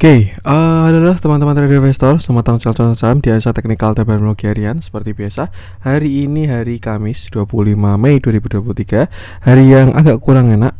Adalah teman-teman trader investor, selamat datang di saham di Asa Teknikal Terminologi Harian. Seperti biasa, hari ini hari Kamis 25 Mei 2023, hari yang agak kurang enak.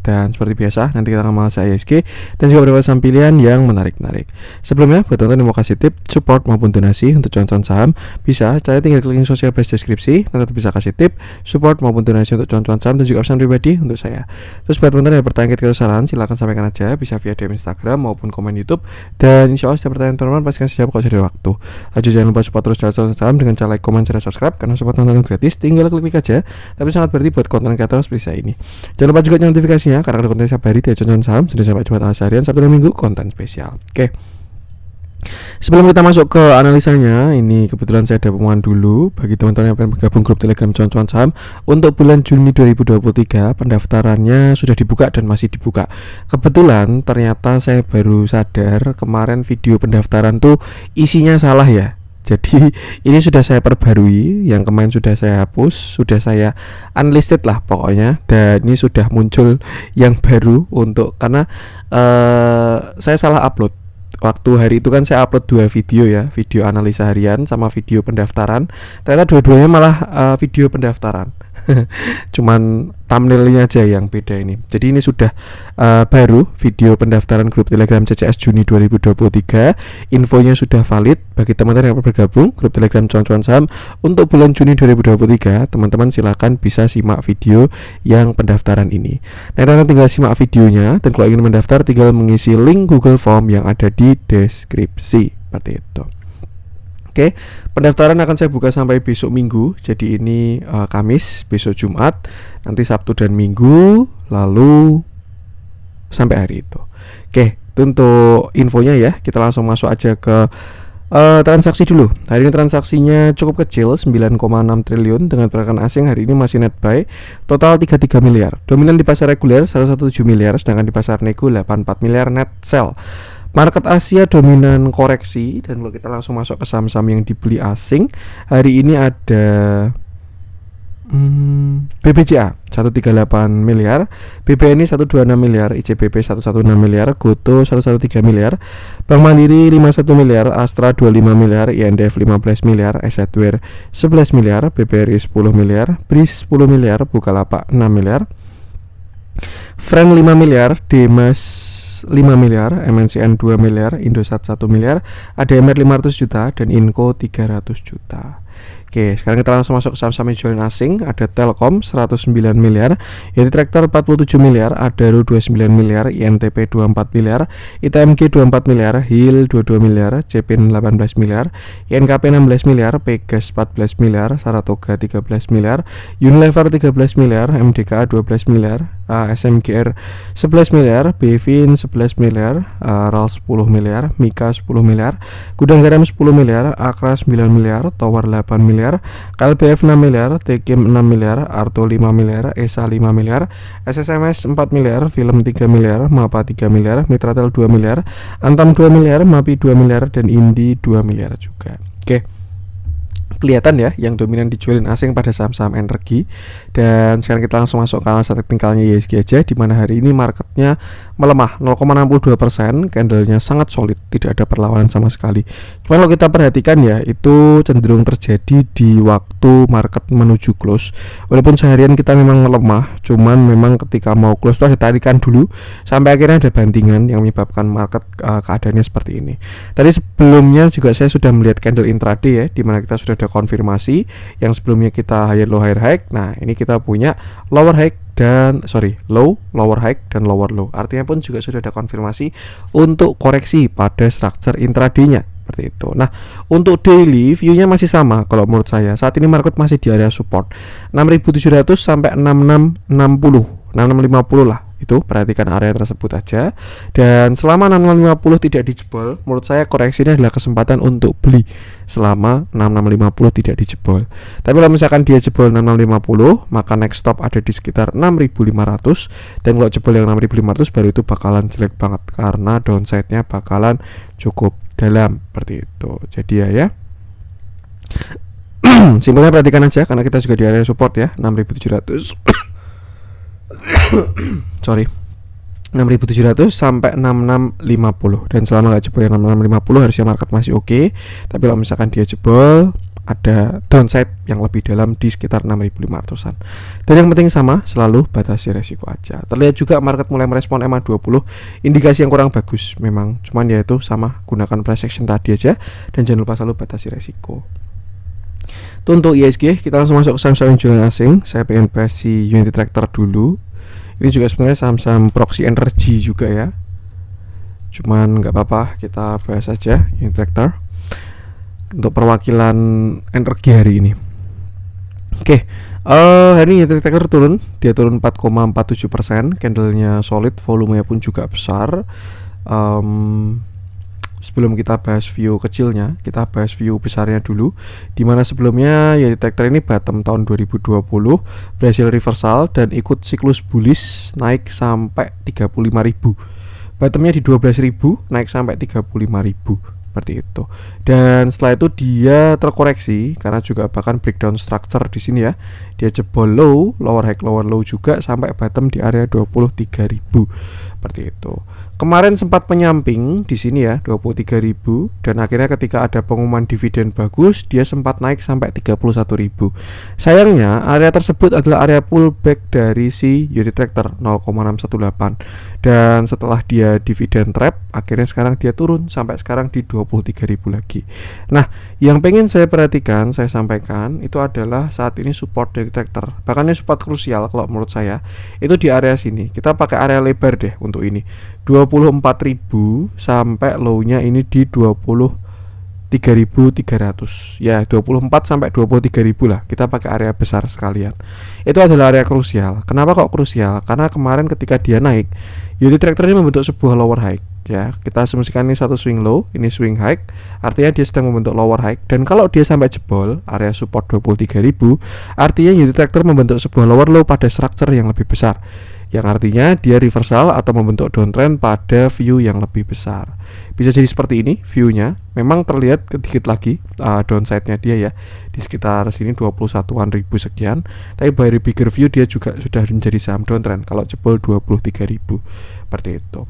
Dan seperti biasa, nanti kita akan membahas ISG dan juga beberapa saham pilihan yang menarik-menarik. Sebelumnya, buat teman-teman yang mau kasih tip, support maupun donasi untuk contoh saham, bisa saya tinggal klik link sosial base deskripsi. Nanti bisa kasih tip, support maupun donasi untuk contoh saham dan juga pesan pribadi untuk saya. Terus buat teman-teman yang bertanya atau saran, silahkan sampaikan aja, bisa via DM Instagram maupun komen YouTube. Dan insya Allah setiap pertanyaan teman-teman pasti akan dijawab kalau sudah ada waktu. Lanjut, jangan lupa support terus contoh saham dengan cara like, komen, share, subscribe. Karena support teman-teman gratis, tinggal klik aja. Tapi sangat berarti buat konten kreator seperti saya ini. Jangan lupa juga notifikasinya karena ada konten setiap hari di contoh saham sudah sampai Jumat, harian, Sabtu dan Minggu konten spesial. Sebelum kita masuk ke analisanya, ini kebetulan saya ada pengumuman dulu bagi teman-teman yang ingin bergabung grup Telegram contoh saham untuk bulan Juni 2023. Pendaftarannya sudah dibuka dan masih dibuka. Kebetulan ternyata saya baru sadar kemarin video pendaftaran tuh isinya salah ya. Jadi ini sudah saya perbarui, yang kemarin sudah saya hapus, sudah saya unlisted lah pokoknya. Dan ini sudah muncul yang baru untuk karena saya salah upload. Waktu hari itu kan saya upload 2 video ya, video analisa harian sama video pendaftaran. Ternyata dua-duanya malah video pendaftaran. Cuman thumbnailnya aja yang beda ini. Jadi ini sudah baru video pendaftaran grup Telegram CCS Juni 2023. Infonya sudah valid bagi teman-teman yang bergabung grup Telegram cuan-cuan saham untuk bulan Juni 2023. Teman-teman silakan bisa simak video yang pendaftaran ini. Nah, teman-teman tinggal simak videonya dan kalau ingin mendaftar tinggal mengisi link Google Form yang ada di deskripsi seperti itu. Pendaftaran akan saya buka sampai besok Minggu. Jadi ini Kamis, besok Jumat, nanti Sabtu dan Minggu, lalu sampai hari itu. Itu untuk infonya ya. Kita langsung masuk aja ke transaksi dulu. Hari ini transaksinya cukup kecil, 9,6 triliun dengan pergerakan asing hari ini masih net buy. Total 33 miliar. Dominan di pasar reguler 117 miliar, sedangkan di pasar nego 84 miliar net sell. Market Asia dominan koreksi. Dan kalau kita langsung masuk ke saham-saham yang dibeli asing, hari ini ada BBCA 138 miliar, BBNI 126 miliar, ICBP 116 miliar, GoTo 113 miliar, Bank Mandiri 51 miliar, Astra 25 miliar, INDF 15 miliar, Assetware 11 miliar, BBRI 10 miliar, BRIS 10 miliar, Bukalapak 6 miliar, Friend 5 miliar, Demas 5 miliar, MNCN 2 miliar, Indosat 1 miliar, ADMR 500 juta, dan Inco 300 juta. Sekarang kita langsung masuk ke saham-saham yang jualan asing. Ada Telkom 109 miliar, Yeti Tractor 47 miliar, Adaro 29 miliar, INTP 24 miliar, ITMG 24 miliar, HIL 22 miliar, CPIN 18 miliar, INKP 16 miliar, Pegas 14 miliar, Saratoga 13 miliar, Unilever 13 miliar, MDKA 12 miliar, SMGR 11 miliar, Bevin 11 miliar, RAL 10 miliar, Mika 10 miliar, Gudang Garam 10 miliar, Akra 9 miliar, Tower 8 miliar, KLBF 6 miliar, Tekim 6 miliar, Arto 5 miliar, ESA 5 miliar, SSMS 4 miliar, Film 3 miliar, Mapa 3 miliar, Mitratel 2 miliar, Antam 2 miliar, Mapi 2 miliar, dan Indi 2 miliar juga. Kelihatan ya yang dominan dijualin asing pada saham-saham energi. Dan sekarang kita langsung masuk ke analisa teknikalnya ISG aja, di mana hari ini marketnya melemah 0,62%, candlenya sangat solid, tidak ada perlawanan sama sekali. Cuman kalau kita perhatikan ya, itu cenderung terjadi di waktu market menuju close. Walaupun seharian kita memang melemah, cuman memang ketika mau close itu ada tarikan dulu sampai akhirnya ada bantingan yang menyebabkan market keadaannya seperti ini. Tadi sebelumnya juga saya sudah melihat candle intraday ya, di mana kita sudah ada konfirmasi yang sebelumnya kita higher low higher high. Nah, ini kita punya lower high dan low, lower high, dan lower low. Artinya pun juga sudah ada konfirmasi untuk koreksi pada structure intraday-nya seperti itu. Nah, untuk daily view-nya masih sama kalau menurut saya. Saat ini market masih di area support 6.700 sampai 6660, 6650 lah. Itu perhatikan area tersebut aja. Dan selama 6650 tidak dijebol, menurut saya koreksi ini adalah kesempatan untuk beli selama 6650 tidak dijebol. Tapi kalau misalkan dia jebol 6650, maka next stop ada di sekitar 6500. Dan kalau jebol yang 6500 baru itu bakalan jelek banget karena downside-nya bakalan cukup dalam seperti itu. Jadi ya simpelnya perhatikan aja karena kita juga di area support ya 6700. Sorry. 6.700 sampai 6650, dan selama nggak jebol yang 6650 harusnya market masih oke. Tapi kalau misalkan dia jebol, ada downside yang lebih dalam di sekitar 6.500-an. Dan yang penting sama, selalu batasi resiko aja. Terlihat juga market mulai merespon MA20, indikasi yang kurang bagus memang. Cuman ya itu sama, gunakan price action tadi aja, dan jangan lupa selalu batasi resiko. Itu untuk ISG. Kita langsung masuk ke saham-saham jualan asing. Saya pengen bahas si Unity Tractor dulu. Ini juga sebenarnya saham-saham proxy energy juga ya. Cuman nggak apa-apa, kita bahas aja Unity Tractor untuk perwakilan energi hari ini. Oke, hari ini Unity Tractor turun. Dia turun 4,47%. Candlenya solid, volumenya pun juga besar. Sebelum kita bahas view kecilnya, kita bahas view besarnya dulu. Dimana sebelumnya Unity Tractor ini bottom tahun 2020, berhasil reversal dan ikut siklus bullish naik sampai 35.000. Bottomnya di 12.000, naik sampai 35.000 seperti itu. Dan setelah itu dia terkoreksi karena juga bahkan breakdown structure di sini ya. Dia jebol low, lower high, lower low juga sampai bottom di area 23.000 seperti itu. Kemarin sempat penyamping di sini ya 23.000, dan akhirnya ketika ada pengumuman dividen bagus dia sempat naik sampai 31.000. Sayangnya area tersebut adalah area pullback dari si Unity Tractor 0,618, dan setelah dia dividen trap akhirnya sekarang dia turun sampai sekarang di 23.000 lagi. Nah, yang pengen saya perhatikan, saya sampaikan itu adalah saat ini support Unity Tractor. Bahkan ini support krusial kalau menurut saya itu di area sini. Kita pakai area lebar deh untuk ini. 24.000 sampai low-nya ini di 23.300. Ya, 24 sampai 23.000 lah. Kita pakai area besar sekalian. Itu adalah area krusial. Kenapa kok krusial? Karena kemarin ketika dia naik, Unity Tractor ini membentuk sebuah lower high. Ya, kita asumsikan ini satu swing low, ini swing high. Artinya dia sedang membentuk lower high, dan kalau dia sampai jebol area support 23.000, artinya Unity Tractor membentuk sebuah lower low pada structure yang lebih besar, yang artinya dia reversal atau membentuk downtrend pada view yang lebih besar. Bisa jadi seperti ini view-nya. Memang terlihat sedikit lagi downside-nya dia ya, di sekitar sini 21.000 sekian. Tapi by bigger view dia juga sudah menjadi saham downtrend kalau jebol 23.000 seperti itu.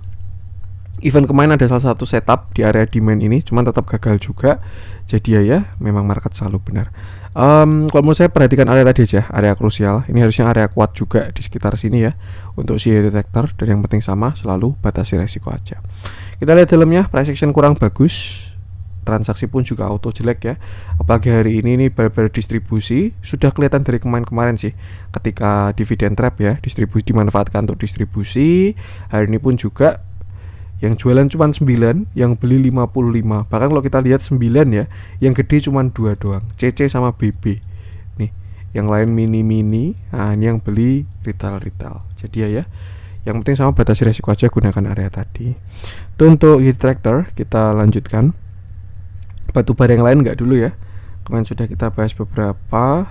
Even kemarin ada salah satu setup di area demand ini, cuman tetap gagal juga. Jadi ya memang market selalu benar. Kalau menurut saya perhatikan area tadi aja, area krusial. Ini harusnya area kuat juga di sekitar sini ya untuk si Unity Tractor. Dan yang penting sama, selalu batasi resiko aja. Kita lihat dalamnya, price action kurang bagus, transaksi pun juga auto jelek ya. Apalagi hari ini baru distribusi, sudah kelihatan dari kemarin sih. Ketika dividen trap ya, distribusi dimanfaatkan untuk distribusi. Hari ini pun juga yang jualan cuma 9, yang beli 55. Bahkan kalau kita lihat 9 ya, yang gede cuma 2 doang, CC sama BB. Nih, yang lain mini-mini. Nah, ini yang beli retail. Jadi ya, yang penting sama batasi resiko aja, gunakan area tadi. Itu untuk Unity Tractor. Kita lanjutkan batu bara yang lain nggak dulu ya. Kemarin sudah kita bahas beberapa.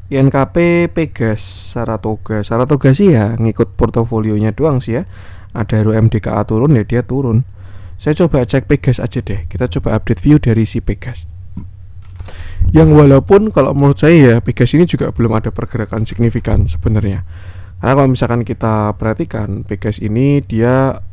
INKP, Pegas, Saratoga sih ya ngikut portofolionya doang sih ya. Ada RMDKA turun ya dia turun. Saya coba cek Pegas aja deh. Kita coba update view dari si Pegas. Yang walaupun kalau menurut saya ya Pegas ini juga belum ada pergerakan signifikan sebenarnya. Karena kalau misalkan kita perhatikan Pegas ini dia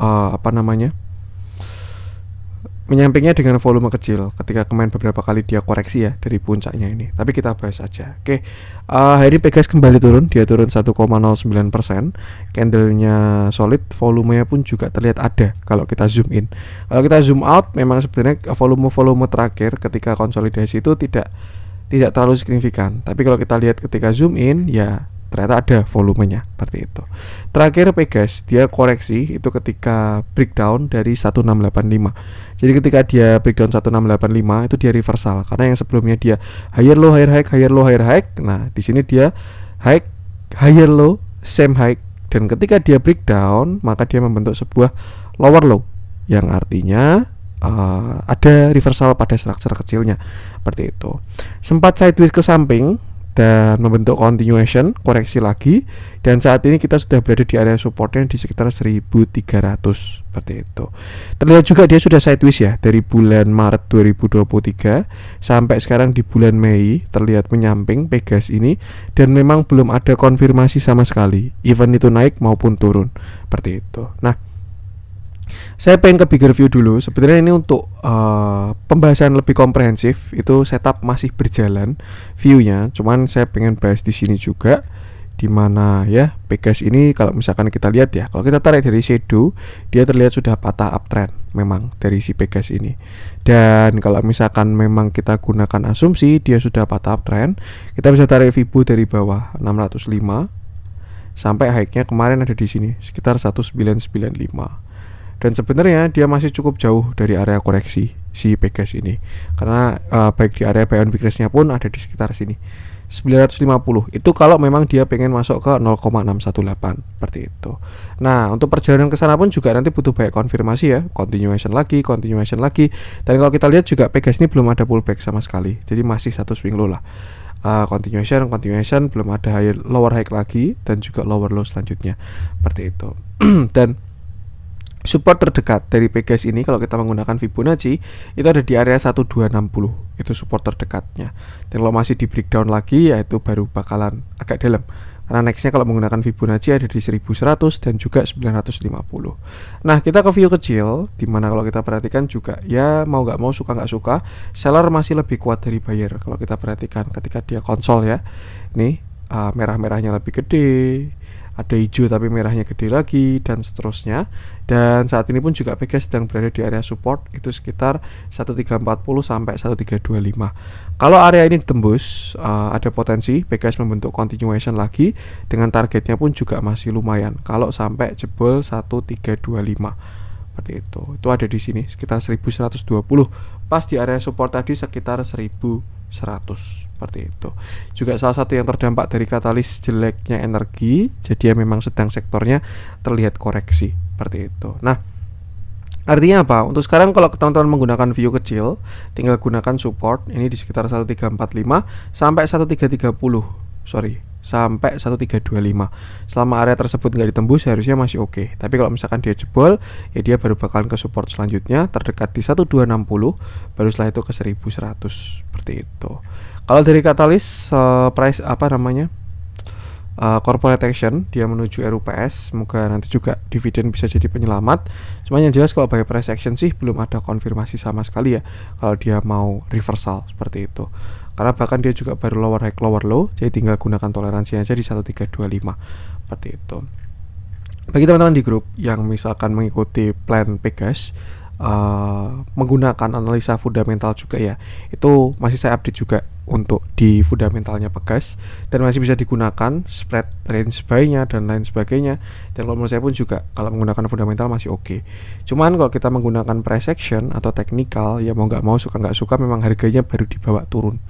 menyampingnya dengan volume kecil ketika kemarin beberapa kali dia koreksi ya dari puncaknya ini. Tapi kita bahas aja. Oke, hari Pegas kembali turun. Dia turun 1,09%. Candlenya solid, volumenya pun juga terlihat ada kalau kita zoom in. Kalau kita zoom out, memang sebenarnya volume terakhir ketika konsolidasi itu tidak terlalu signifikan. Tapi kalau kita lihat ketika zoom in, ya ternyata ada volumenya seperti itu. Terakhir Pegas dia koreksi itu ketika breakdown dari 1685. Jadi ketika dia breakdown 1685 itu dia reversal karena yang sebelumnya dia higher low higher high. Nah, di sini dia higher low same high, dan ketika dia breakdown maka dia membentuk sebuah lower low yang artinya ada reversal pada struktur kecilnya seperti itu. Sempat sideways ke samping dan membentuk continuation, koreksi lagi, dan saat ini kita sudah berada di area supportnya di sekitar 1300 seperti itu. Terlihat juga dia sudah sideways ya dari bulan Maret 2023 sampai sekarang di bulan Mei, terlihat menyamping Pegas ini, dan memang belum ada konfirmasi sama sekali even itu naik maupun turun seperti itu. Nah, saya pengen ke bigger view dulu. Sebenarnya ini untuk pembahasan lebih komprehensif itu setup masih berjalan viewnya. Cuman saya pengen bahas di sini juga, dimana ya Pegas ini kalau misalkan kita lihat ya, kalau kita tarik dari shadow dia terlihat sudah patah uptrend memang dari si Pegas ini. Dan kalau misalkan memang kita gunakan asumsi dia sudah patah uptrend, kita bisa tarik Fibo dari bawah 605 sampai high-nya kemarin ada di sini sekitar 1995. Dan sebenarnya dia masih cukup jauh dari area koreksi si Pegas ini, karena baik di area buy on weakness-nya pun ada di sekitar sini 950. Itu kalau memang dia pengen masuk ke 0,618 seperti itu. Nah, untuk perjalanan ke sana pun juga nanti butuh banyak konfirmasi ya, continuation lagi. Dan kalau kita lihat juga Pegas ini belum ada pullback sama sekali, jadi masih satu swing low lah. Continuation belum ada lower high lagi dan juga lower low selanjutnya seperti itu. Dan support terdekat dari Pegas ini kalau kita menggunakan Fibonacci itu ada di area 1260, itu support terdekatnya. Dan kalau masih di breakdown lagi ya itu baru bakalan agak dalam, karena nextnya kalau menggunakan Fibonacci ada di 1100 dan juga 950. Nah, kita ke view kecil, dimana kalau kita perhatikan juga ya mau nggak mau, suka nggak suka, seller masih lebih kuat dari buyer. Kalau kita perhatikan ketika dia konsol ya, nih merah-merahnya lebih gede, ada hijau tapi merahnya gede lagi, dan seterusnya. Dan saat ini pun juga Pegas sedang berada di area support itu sekitar 1340 sampai 1325. Kalau area ini ditembus, ada potensi Pegas membentuk continuation lagi, dengan targetnya pun juga masih lumayan kalau sampai jebol 1325 seperti itu. Itu ada di sini sekitar 1120, pas di area support tadi sekitar 1100 seperti itu. Juga salah satu yang terdampak dari katalis jeleknya energi, jadi ya memang sedang sektornya terlihat koreksi seperti itu. Nah, artinya apa? Untuk sekarang kalau teman-teman menggunakan view kecil, tinggal gunakan support ini di sekitar 1345 sampai 1330. Sampai 1325. Selama area tersebut nggak ditembus harusnya masih oke. Tapi kalau misalkan dia jebol, ya dia baru bakalan ke support selanjutnya terdekat di 1260, baru setelah itu ke 1100 seperti itu. Kalau dari katalis price corporate action dia menuju RUPS, semoga nanti juga dividen bisa jadi penyelamat. Cuma yang jelas kalau by price action sih belum ada konfirmasi sama sekali ya kalau dia mau reversal seperti itu. Karena bahkan dia juga baru lower high lower low, jadi tinggal gunakan toleransi aja di 1325 seperti itu. Bagi teman-teman di grup yang misalkan mengikuti plan Pegas, menggunakan analisa fundamental juga ya, itu masih saya update juga untuk di fundamentalnya Pegas, dan masih bisa digunakan spread range buy-nya dan lain sebagainya. Dan kalau menurut saya pun juga kalau menggunakan fundamental masih oke. Cuman kalau kita menggunakan price action atau technical, ya mau nggak mau, suka nggak suka, memang harganya baru dibawa turun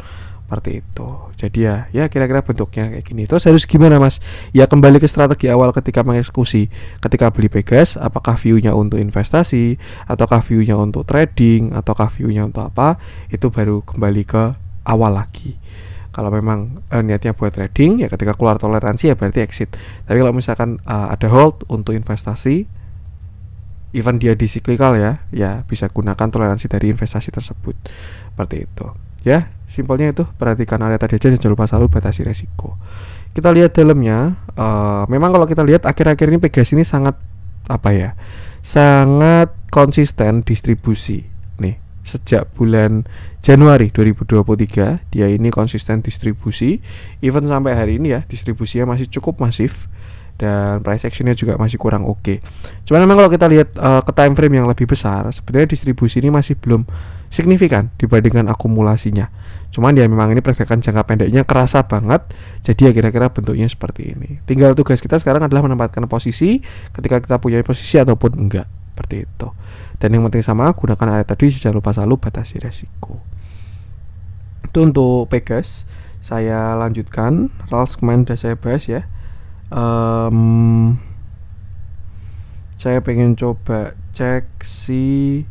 seperti itu. Jadi ya kira-kira bentuknya kayak gini. Terus harus gimana mas? Ya kembali ke strategi awal ketika mengeksekusi. Ketika beli Pegas, apakah view-nya untuk investasi, ataukah view-nya untuk trading, ataukah view-nya untuk apa? Itu baru kembali ke awal lagi. Kalau memang niatnya buat trading, ya ketika keluar toleransi ya berarti exit. Tapi kalau misalkan ada hold untuk investasi, even dia di cyclical ya bisa gunakan toleransi dari investasi tersebut. Seperti itu. Ya, simpelnya itu, perhatikan area tadi aja dan jangan lupa selalu batasi resiko. Kita lihat dalamnya, memang kalau kita lihat akhir-akhir ini Pegas ini sangat sangat konsisten distribusi. Nih, sejak bulan Januari 2023 dia ini konsisten distribusi, even sampai hari ini ya distribusinya masih cukup masif, dan price actionnya juga masih kurang oke. Cuman memang kalau kita lihat ke time frame yang lebih besar, sebenarnya distribusi ini masih belum signifikan dibandingkan akumulasinya. Cuman ya memang ini pergerakan jangka pendeknya kerasa banget. Jadi ya kira-kira bentuknya seperti ini. Tinggal tugas kita sekarang adalah menempatkan posisi ketika kita punya posisi ataupun enggak, seperti itu. Dan yang penting sama, gunakan area tadi, jangan lupa selalu batasi resiko. Itu untuk Pegas. Saya lanjutkan, Rals kemarin udah saya bahas ya. Saya pengen coba cek si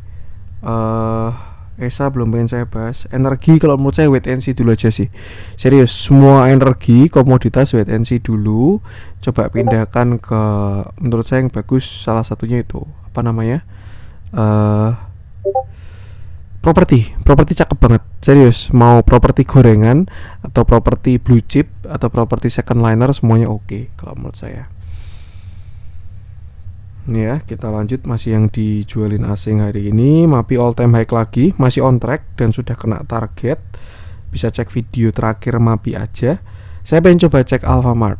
ESA belum pengen saya bahas. Energi kalau menurut saya wait and see dulu aja sih. Serius, semua energi komoditas wait and see dulu. Coba pindahkan ke, menurut saya yang bagus salah satunya itu apa namanya? Properti cakep banget. Serius, mau properti gorengan atau properti blue chip atau properti second liner semuanya oke kalau menurut saya. Nih ya, kita lanjut masih yang dijualin asing hari ini. MAPI all time high lagi, masih on track dan sudah kena target. Bisa cek video terakhir MAPI aja. Saya pengen coba cek Alfamart.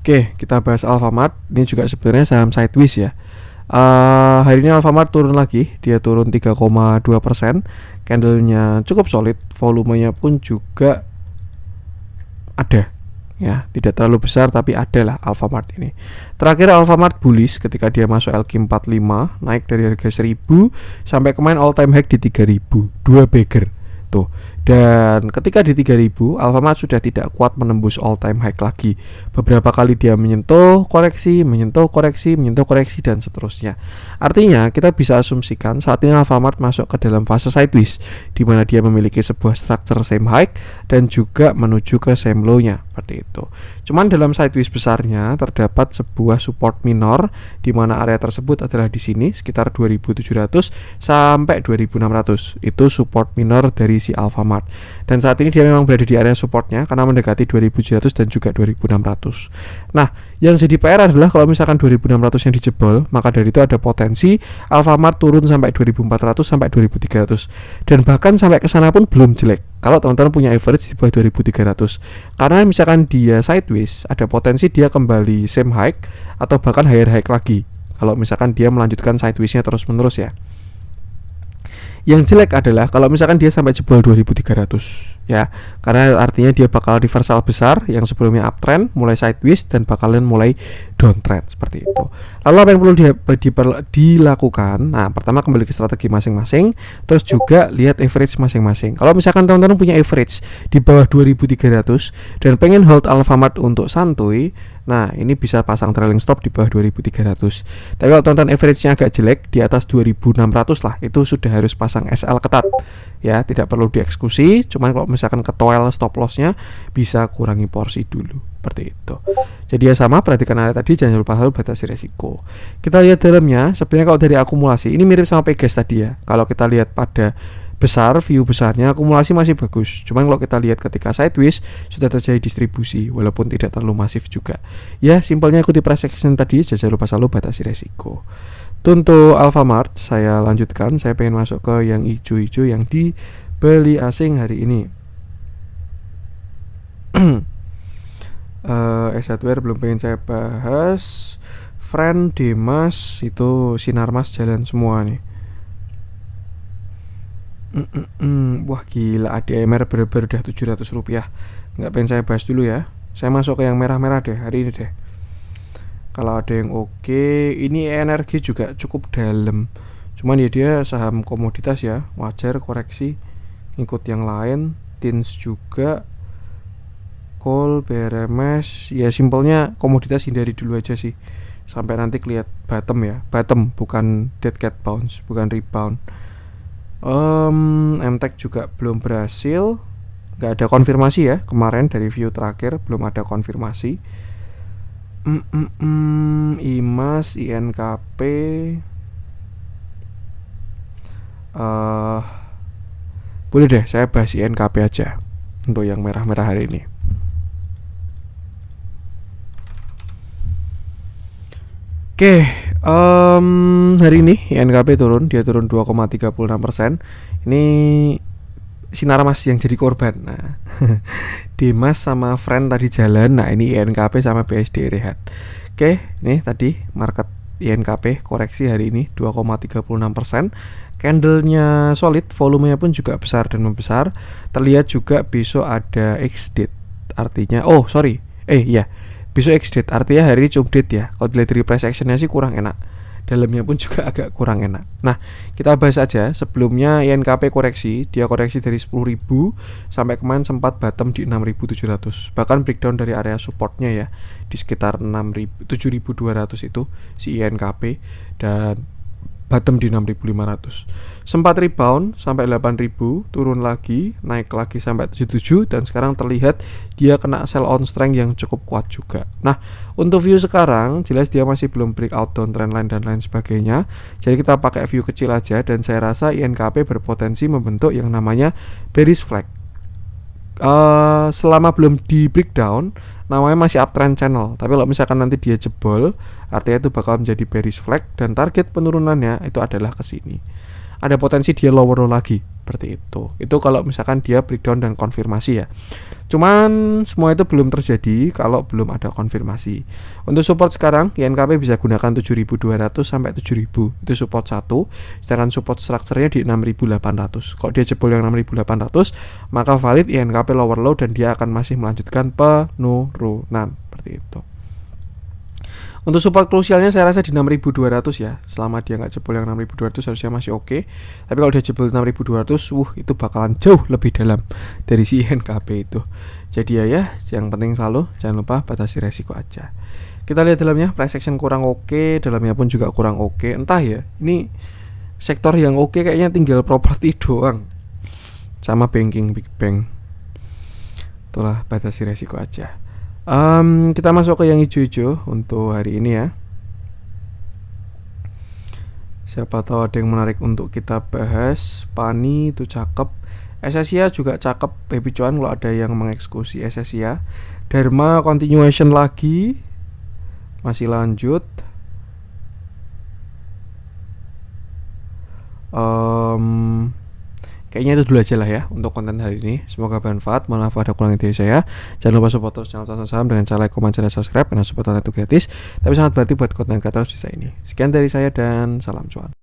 Oke, kita bahas Alfamart. Ini juga sebenarnya saham sideways ya. Hari ini Alfamart turun lagi, dia turun 3,2%. Candlenya cukup solid, volumenya pun juga ada ya, tidak terlalu besar tapi ada lah Alfamart ini. Terakhir Alfamart bullish ketika dia masuk LQ45, naik dari harga 1000 sampai kemarin all time high di 3000, 2 bagger tuh. Dan ketika di 3000 Alfamart sudah tidak kuat menembus all time high lagi. Beberapa kali dia menyentuh koreksi, dan seterusnya. Artinya kita bisa asumsikan saat ini Alfamart masuk ke dalam fase sideways, di mana dia memiliki sebuah structure same high dan juga menuju ke same low-nya seperti itu. Cuman dalam sideways besarnya terdapat sebuah support minor, di mana area tersebut adalah di sini sekitar 2700 sampai 2600. Itu support minor dari si Alfamart. Dan saat ini dia memang berada di area supportnya karena mendekati 2700 dan juga 2600. Nah, yang jadi PR adalah kalau misalkan 2600 yang dijebol, maka dari itu ada potensi Alfamart turun sampai 2400 sampai 2300. Dan bahkan sampai ke sana pun belum jelek kalau teman-teman punya average di bawah 2300. Karena misalkan dia sideways, ada potensi dia kembali same high atau bahkan higher high lagi. Kalau misalkan dia melanjutkan sideways-nya terus-menerus ya. Yang jelek adalah kalau misalkan dia sampai jebol 2300 ya, karena artinya dia bakal reversal besar yang sebelumnya uptrend mulai sideways dan bakalan mulai downtrend seperti itu. Lalu apa yang perlu dilakukan? Nah, pertama kembali ke strategi masing-masing, terus juga lihat average masing-masing. Kalau misalkan teman-teman punya average di bawah 2300 dan pengen hold Alfamart untuk santuy, nah ini bisa pasang trailing stop di bawah 2300. Tapi kalau teman-teman average-nya agak jelek di atas 2600 lah, itu sudah harus pasang SL ketat ya, tidak perlu dieksekusi. Cuman kalau misalkan ketoel stop loss-nya, bisa kurangi porsi dulu seperti itu. Jadi ya sama, perhatikan area tadi, jangan lupa selalu batasi resiko. Kita lihat dalamnya, sebenarnya kalau dari akumulasi ini mirip sama Pegas tadi ya. Kalau kita lihat pada besar, view besarnya akumulasi masih bagus. Cuman kalau kita lihat ketika sideways sudah terjadi distribusi walaupun tidak terlalu masif juga. Ya, simpelnya ikuti price action tadi, jangan lupa selalu batasi resiko. Untuk Alfamart saya lanjutkan, saya pengen masuk ke yang hijau-hijau yang dibeli asing hari ini. S1R belum pengen saya bahas. Friend, Demas, itu Sinarmas jalan semua nih. Wah gila, ADMR bener-bener udah 700 rupiah. Nggak pengen saya bahas dulu ya. Saya masuk ke yang merah-merah deh hari ini deh. Kalau ada yang oke, ini energi juga cukup dalam. Cuman ya dia saham komoditas ya, wajar koreksi. Ikut yang lain, Tins juga, Coal, BRMS. Ya simpelnya komoditas hindari dulu aja sih, sampai nanti kelihat bottom ya. Bottom, bukan dead cat bounce, bukan rebound. MTech juga belum berhasil, nggak ada konfirmasi ya, kemarin dari view terakhir belum ada konfirmasi. IMAS, INKP, boleh deh saya bahas INKP aja untuk yang merah-merah hari ini. Oke, hari ini INKP turun, dia turun 2,36%. Ini Sinarmas yang jadi korban. Nah, Demas sama Friend tadi jalan. Nah, ini INKP sama BSD rehat. Oke, nih tadi market INKP koreksi hari ini 2,36%. Candlenya solid, volumenya pun juga besar dan membesar. Terlihat juga besok ada X-date. Artinya, besok X-date artinya hari ini cum date ya. Kalau dilihat dari price actionnya sih kurang enak. dalamnya pun juga agak kurang enak. Nah, kita bahas aja. Sebelumnya INKP koreksi, dia koreksi dari 10.000 sampai kemarin sempat bottom di 6.700. Bahkan breakdown dari area supportnya ya di sekitar 7.200 itu si INKP, dan bottom di 6.500. Sempat rebound sampai 8.000, turun lagi, naik lagi sampai 77, dan sekarang terlihat dia kena sell on strength yang cukup kuat juga. Nah, untuk view sekarang jelas dia masih belum breakout down trendline dan lain sebagainya. Jadi kita pakai view kecil aja, dan saya rasa INKP berpotensi membentuk yang namanya bearish flag. Selama belum di breakdown namanya masih uptrend channel, tapi kalau misalkan nanti dia jebol, artinya itu bakal menjadi bearish flag, dan target penurunannya itu adalah ke sini. Ada potensi dia lower low lagi seperti itu. Itu kalau misalkan dia breakdown dan konfirmasi ya. Cuman semua itu belum terjadi kalau belum ada konfirmasi. Untuk support sekarang INKP bisa gunakan 7.200 sampai 7.000. Itu support 1. Sedangkan support strukturnya di 6.800. Kalau dia jebol yang 6.800, maka valid INKP lower low dan dia akan masih melanjutkan penurunan seperti itu. Untuk support krusialnya saya rasa di 6.200 ya. Selama dia nggak jebol yang 6.200 harusnya masih oke. Tapi kalau dia jebol 6.200, itu bakalan jauh lebih dalam dari si INKP itu. Jadi ya, yang penting selalu jangan lupa batasi resiko aja. Kita lihat dalamnya, price action kurang oke, dalamnya pun juga kurang oke. Entah ya, ini sektor yang oke kayaknya tinggal properti doang. Sama banking, big bank. Itulah batasi resiko aja. Kita masuk ke yang hijau-hijau untuk hari ini ya. Siapa tahu ada yang menarik untuk kita bahas. Pani itu cakep, SSIA juga cakep, Baby Cuan kalau ada yang mengeksekusi SSIA. Dharma continuation lagi, masih lanjut. Kayaknya itu dulu aja lah ya untuk konten hari ini. Semoga bermanfaat. Mohon maaf ada kurangnya dari saya. Jangan lupa support terus channel Tonton Saham dengan cara like, comment, dan subscribe. Karena support itu gratis, tapi sangat berarti buat konten kreator bisa ini. Sekian dari saya dan salam cuan.